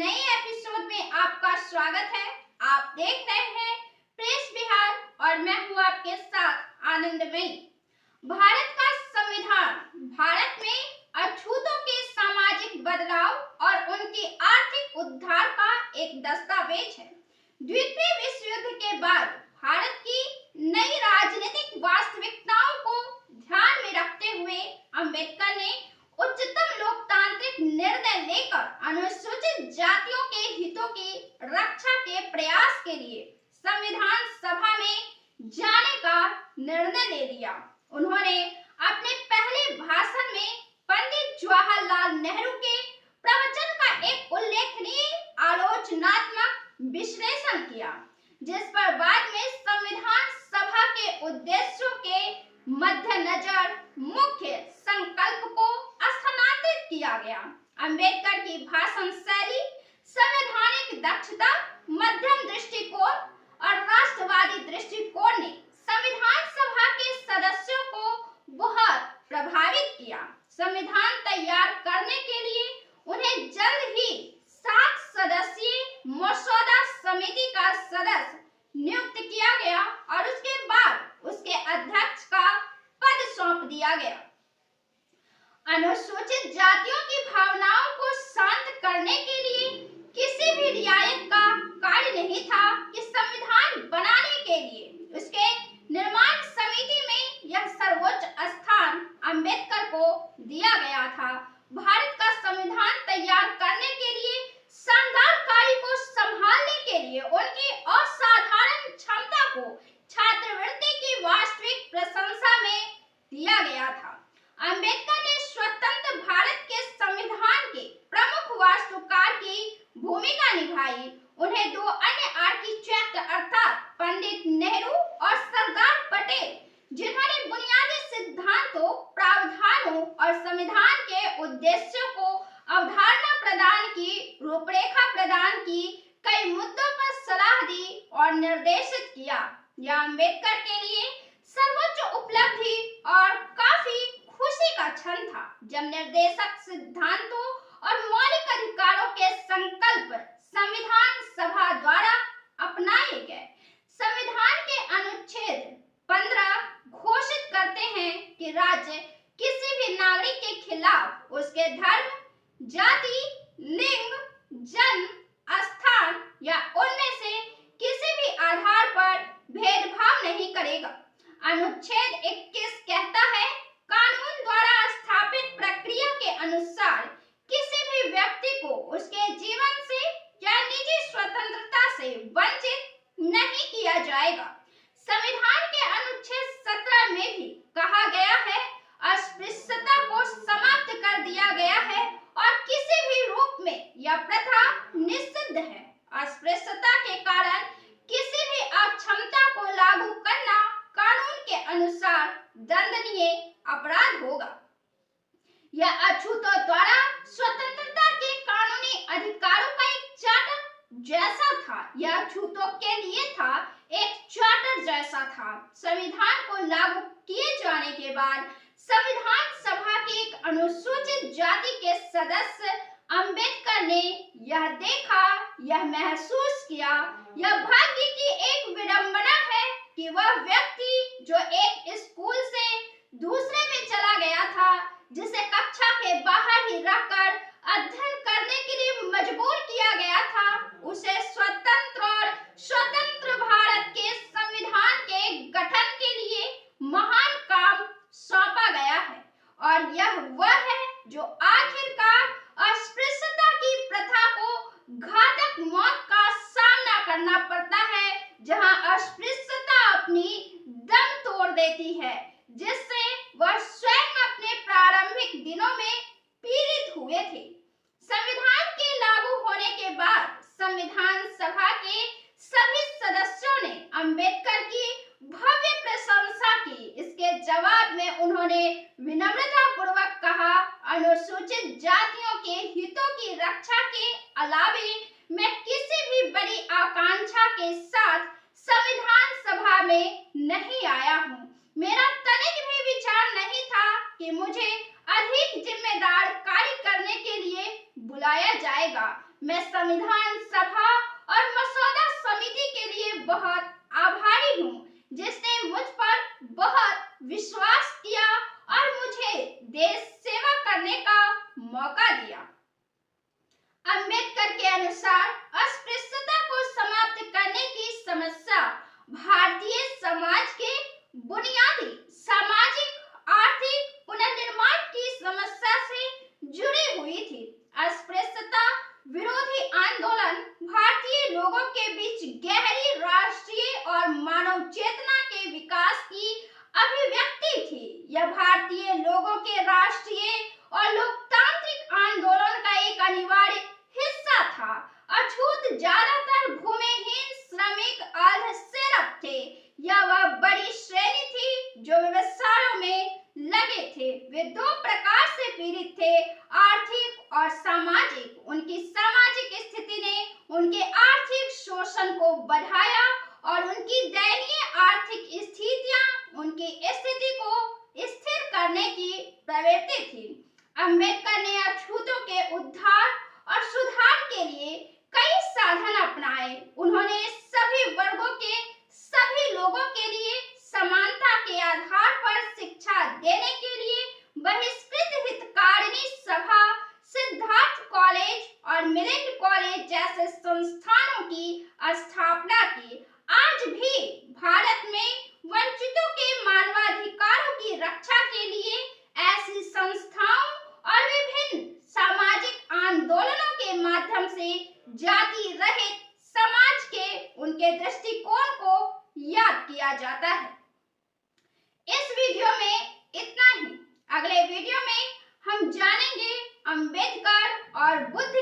नए एपिसोड में आपका स्वागत है। आप देख रहे हैं प्रेस बिहार और मैं हूं आपके साथ आनंदमयी। भारत का संविधान भारत में अछूतों के सामाजिक बदलाव और उनकी आर्थिक उद्धार का एक दस्तावेज है। द्वितीय विश्व युद्ध के बाद भारत की नई राजनीतिक वास्तविकताओं को ध्यान में रखते हुए अंबेडकर ने उच्चतम लोकतांत्रिक निर्णय लेकर अनुसूचित जातियों के हितों की रक्षा के प्रयास के लिए संविधान सभा में जाने का निर्णय ले लिया। उन्होंने अपने पहले भाषण में पंडित जवाहरलाल नेहरू के प्रवचन का एक उल्लेखनीय आलोचनात्मक विश्लेषण किया, जिस पर बाद में संविधान सभा के उद्देश्यों के मद्देनजर मुख्य संकल्प को स्थानांतरित किया गया। अंबेडकर की भाषण शैली संवैधानिक दक्षता, मध्यम दृष्टिकोण और राष्ट्रवादी दृष्टिकोण ने संविधान सभा के सदस्यों को बहुत प्रभावित किया। संविधान तैयार करने के लिए उन्हें जल्द ही 7 सदस्यीय मसौदा समिति का सदस्य नियुक्त किया गया और उसके बाद उसके अध्यक्ष का पद सौंप दिया गया। अनुसूचित जातियों की भावनाओं को शांत करने के लिए किसी भी रियायत का कार्य नहीं था कि संविधान बनाने के लिए उसके निर्माण समिति में यह सर्वोच्च स्थान अंबेडकर को दिया गया था। भारत का संविधान तैयार करने के लिए शानदार कार्य को संभालने के लिए उनकी असाधारण क्षमता को छात्रवृत्ति की वास्तविक प्रशंसा में दिया गया था। अंबेडकर ने स्वतंत्र भारत के संविधान के प्रमुख वास्तुकार की भूमिका निभाई। उन्हें 2 अन्य आर्किटेक्ट अर्थात पंडित नेहरू और सरदार पटेल, जिन्होंने बुनियादी सिद्धांतों, प्रावधानों और संविधान के उद्देश्यों को अवधारणा प्रदान की, रूपरेखा प्रदान की, कई मुद्दों पर सलाह दी और निर्देशित किया। यह अंबेडकर के लिए सर्वोच्च उपलब्धि और काफी खुशी का क्षण था जब निर्देशक सिद्धांतों और मौलिक अधिकारों के संकल्प संविधान सभा द्वारा अपनाए गए। संविधान के अनुच्छेद 15 घोषित करते हैं कि राज्य किसी भी नागरिक के खिलाफ उसके धर्म, जाति, लिंग, जन्म, स्थान या उनमें से किसी भी आधार पर भेदभाव नहीं करेगा। अनुच्छेद 21 कहता है, कानून द्वारा स्थापित प्रक्रिया के अनुसार किसी भी व्यक्ति को उसके जीवन से या निजी स्वतंत्रता से वंचित नहीं किया जाएगा। संविधान के अनुच्छेद 17 में भी कहा गया है, अस्पृश्यता को समाप्त कर दिया गया है और किसी भी रूप में यह प्रथा निषिद्ध है। अस्पृश्यता के कारण किसी भी अक्षमता को लागू करना कानून के अनुसार दंडनीय अपराध होगा। यह अछूतों द्वारा स्वतंत्रता के कानूनी अधिकारों का एक चार्टर जैसा था। यह अछूतों के लिए था, एक चार्टर जैसा था। संविधान को लागू किए जाने के बाद संविधान सभा के एक अनुसूचित जाति के सदस्य अंबेडकर ने यह देखा, यह महसूस किया, यह भाग्य की एक विडंबना है कि वह व्यक्ति जो एक स्कूल से दूसरे में चला गया था, जिसे कक्षा के बाहर ही रखकर अध्ययन करने के लिए मजबूर किया गया था, उसे स्वतंत्र भारत के संविधान के गठन के लिए महान काम सौंपा गया है। और यह वह है जो आखिरकार अस्पृश्यता की प्रथा को घातक मौत का सामना करना पड़ता है, जहां अस्पृश्यता अपनी दम तोड़ देती है, जिससे वह स्वयं अपने प्रारंभिक दिनों में पीड़ित हुए थे। संविधान के लागू होने के बाद संविधान सभा के सभी सदस्यों ने अंबेडकर की भव्य प्रशंसा की। इसके जवाब में उन्होंने विनम्रता पूर्वक कहा, अनुसूचित जातियों के हितों की रक्षा के अलावे मैं किसी भी बड़ी आकांक्षा के साथ संविधान सभा में नहीं आया हूँ। मेरा तनिक भी विचार नहीं था कि मुझे अधिक जिम्मेदार कार्य करने के लिए बुलाया जाएगा। मैं संविधान सभा और मसौदा समिति के लिए बहुत आभारी हूँ, जिसने मुझ पर बहुत विश्वास किया और मुझे देश सेवा करने का मौका दिया। अंबेडकर के अनुसार अस्पृश्यता को समाप्त करने की समस्या भारतीय समाज के बुनियादी सामाजिक आर्थिक पुनर्निर्माण की समस्या से जुड़ी हुई थी। अस्पृश्यता विरोधी आंदोलन भारतीय लोगों के बीच गहरी राष्ट्रीय और मानव चेतना के विकास की अभिव्यक्ति थी। यह भारतीय लोगों के राष्ट्रीय और लोकतांत्रिक आंदोलन का एक अनिवार्य हिस्सा था। अछूत ज्यादातर भूमिहीन श्रमिक अर्धसैनिक थे या वह बड़ी श्रेणी थी जो व्यवसायों में लगे थे। वे दो प्रकार से पीड़ित थे, आर्थिक और सामाजिक। उनकी सामाजिक स्थिति ने उनके आर्थिक शोषण को बढ़ाया और उनकी दयनीय आर्थिक स्थितियां उनकी स्थिति को स्थिर करने की प्रवृत्ति थी। अंबेडकर ने अछूतों के उद्धार और सुधार के लिए कई साधन अपनाए। उन्होंने सभी वर्गों के सभी लोगों के लिए समानता के आधार पर शिक्षा देने के लिए बहिष्कृत हितकारिणी सभा, सिद्धार्थ कॉलेज और मिलिंद कॉलेज जैसे संस्थानों की स्थापना की। आज भी भारत में वंचितों के मानवाधिकारों की रक्षा के लिए ऐसी संस्थाओं और विभिन्न सामाजिक आंदोलनों के माध्यम से जाति रहित समाज के उनके दृष्टिकोण को याद किया जाता है। इस वीडियो में इतना ही। अगले वीडियो में हम जानेंगे अंबेडकर और बुद्ध